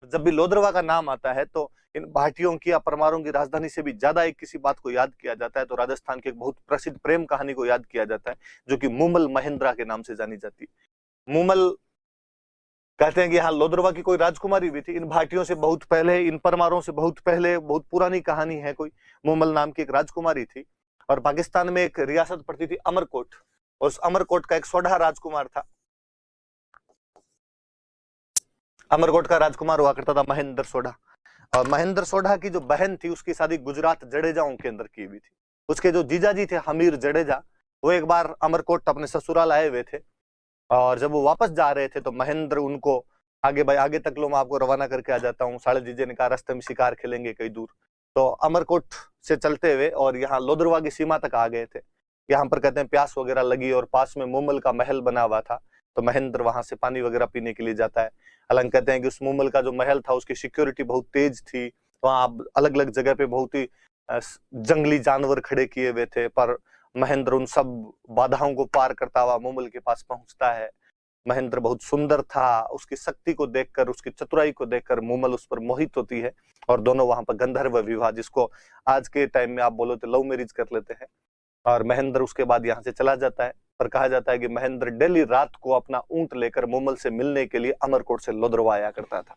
जब भी लोदरवा का नाम आता है तो इन भाटियों की या परमारों की राजधानी से भी ज्यादा एक किसी बात को याद किया जाता है, तो राजस्थान की एक बहुत प्रसिद्ध प्रेम कहानी को याद किया जाता है, जो कि मूमल महेंद्रा के नाम से जानी जाती है। मूमल कहते हैं कि यहाँ लोदरवा की कोई राजकुमारी भी थी। इन भाटियों से बहुत पहले, इन परमारों से बहुत पहले, बहुत पुरानी कहानी है कोई, मूमल नाम की एक राजकुमारी थी। और पाकिस्तान में एक रियासत पड़ती थी अमरकोट, और उस अमरकोट का एक सोढ़ा राजकुमार था। अमरकोट का राजकुमार हुआ करता था महेंद्र सोढ़ा। और महेंद्र सोढ़ा की जो बहन थी उसकी शादी गुजरात जडेजाओं के अंदर की हुई थी। उसके जो जीजा जी थे हमीर जडेजा, वो एक बार अमरकोट अपने ससुराल आए हुए थे, और जब वो वापस जा रहे थे तो महेंद्र उनको, आगे भाई आगे तक लो, मैं आपको रवाना करके आ जाता हूँ। साले जीजे ने कहा रास्ते में शिकार खेलेंगे कहीं दूर। तो अमरकोट से चलते हुए और यहाँ लोदरवा की सीमा तक आ गए थे। यहाँ पर कहते हैं प्यास वगैरह लगी और पास में मूमल का महल बना हुआ था, तो महेंद्र वहां से पानी वगैरह पीने के लिए जाता है। हालांकि कहते हैं कि उस मूमल का जो महल था उसकी सिक्योरिटी बहुत तेज थी, वहां अलग अलग जगह पे बहुत ही जंगली जानवर खड़े किए हुए थे, पर महेंद्र उन सब बाधाओं को पार करता हुआ मूमल के पास पहुंचता है। महेंद्र बहुत सुंदर था, उसकी शक्ति को देखकर, उसकी चतुराई को देखकर मूमल उस पर मोहित होती है, और दोनों वहां पर गंधर्व विवाह, जिसको आज के टाइम में आप बोलो तो लव मैरिज कर लेते हैं। और महेंद्र उसके बाद यहाँ से चला जाता है। पर कहा जाता है कि महेंद्र डेली रात को अपना ऊंट लेकर मूमल से मिलने के लिए अमरकोट से लोदरवा आया करता था।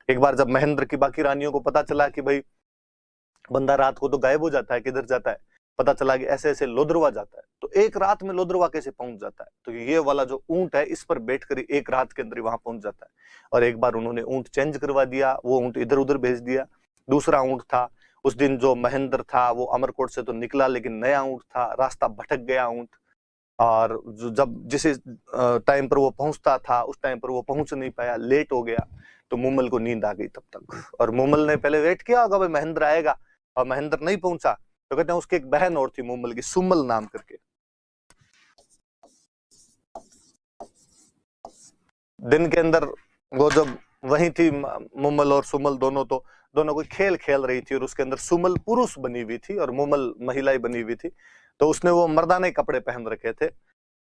एक बार जब महेंद्र की बाकी रानियों को पता चला कि भाई बंदा रात को तो गायब हो जाता है, किधर जाता है, पता चला कि ऐसे ऐसे लोदरवा जाता है, तो एक रात में लोदरवा कैसे पहुंच जाता है, तो ये वाला जो ऊंट है इस पर बैठकर एक रात के अंदर वहां पहुंच जाता है। और एक बार उन्होंने ऊंट चेंज करवा दिया, वो ऊंट इधर उधर भेज दिया, दूसरा ऊंट था। उस दिन जो महेंद्र था वो अमरकोट से तो निकला, लेकिन नया ऊंट था, रास्ता भटक गया ऊंट। और जब जिस टाइम पर वो पहुंचता था उस टाइम पर वो पहुंच नहीं पाया, लेट हो गया, तो मूमल को नींद आ गई तब तक। और मूमल ने पहले वेट किया होगा भाई महेंद्र आएगा, और महेंद्र नहीं पहुंचा, तो कहते हैं उसकी एक बहन और थी मूमल की, सुमल नाम करके। दिन के अंदर वो जब वही थी, मूमल और सुमल दोनों कोई खेल खेल रही थी, और उसके अंदर सुमल पुरुष बनी हुई थी और मूमल महिला बनी हुई थी। तो उसने वो मर्दाने कपड़े पहन रखे थे,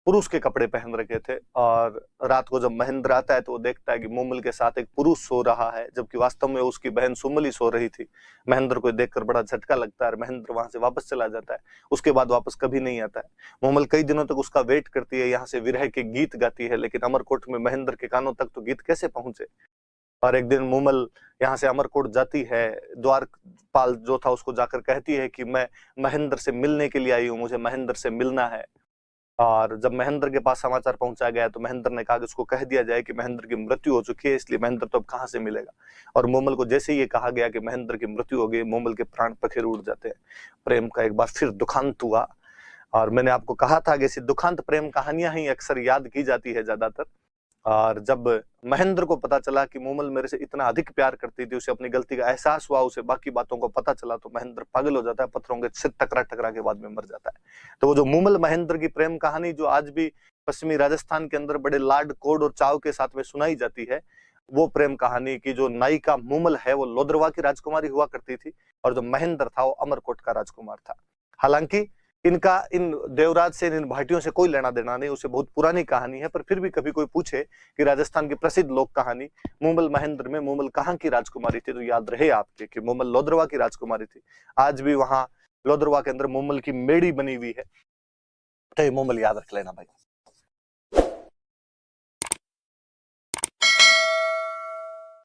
पुरुष के कपड़े पहन रखे थे। और रात को जब महेंद्र आता है तो वो देखता है कि मूमल के साथ एक पुरुष सो रहा है, जबकि वास्तव में उसकी बहन सुमल ही सो रही थी। महेंद्र को देखकर बड़ा झटका लगता है और महेंद्र वहां से वापस चला जाता है। उसके बाद वापस कभी नहीं आता है। मूमल कई दिनों तक उसका वेट करती है, यहाँ से विरह के गीत गाती है, लेकिन अमरकोट में महेंद्र के कानों तक तो गीत कैसे पहुंचे। और एक दिन मूमल यहाँ से अमरकोट जाती है, द्वारपाल जो था उसको जाकर कहती है कि मैं महेंद्र से मिलने के लिए आई हूँ, मुझे महेंद्र से मिलना है। और जब महेंद्र के पास समाचार पहुंचा गया तो महेंद्र ने कहा कि उसको कह दिया जाए कि महेंद्र की मृत्यु हो चुकी है, इसलिए महेंद्र तो अब कहाँ से मिलेगा। और मूमल को जैसे ही ये कहा गया कि महेंद्र की मृत्यु हो गई, मूमल के प्राण पखेरु उड़ जाते हैं। प्रेम का एक बार फिर दुखांत हुआ। और मैंने आपको कहा था कि ऐसी दुखांत प्रेम कहानियां ही अक्सर याद की जाती है ज्यादातर। और जब महेंद्र को पता चला कि मूमल मेरे से इतना अधिक प्यार करती थी, उसे अपनी गलती का एहसास हुआ, उसे बाकी बातों को पता चला, तो महेंद्र पागल हो जाता है, पत्थरों के सिर टकरा टकरा के बाद में मर जाता है। तो वो जो मूमल महेंद्र की प्रेम कहानी जो आज भी पश्चिमी राजस्थान के अंदर बड़े लाड कोड और चाव के साथ में सुनाई जाती है, वो प्रेम कहानी की जो नायिका मूमल है वो लोदरवा की राजकुमारी हुआ करती थी, और जो महेंद्र था वो अमरकोट का राजकुमार था। हालांकि इनका इन देवराज से, इन भाटियों से कोई लेना देना नहीं, उसे बहुत पुरानी कहानी है। पर फिर भी कभी कोई पूछे कि राजस्थान की प्रसिद्ध लोक कहानी मूमल महेंद्र में मूमल कहाँ की राजकुमारी थी, तो याद रहे आपके कि मूमल लोदरवा की राजकुमारी थी। आज भी वहां लोदरवा के अंदर मूमल की मेड़ी बनी हुई है, तो ये मूमल याद रख लेना भाई।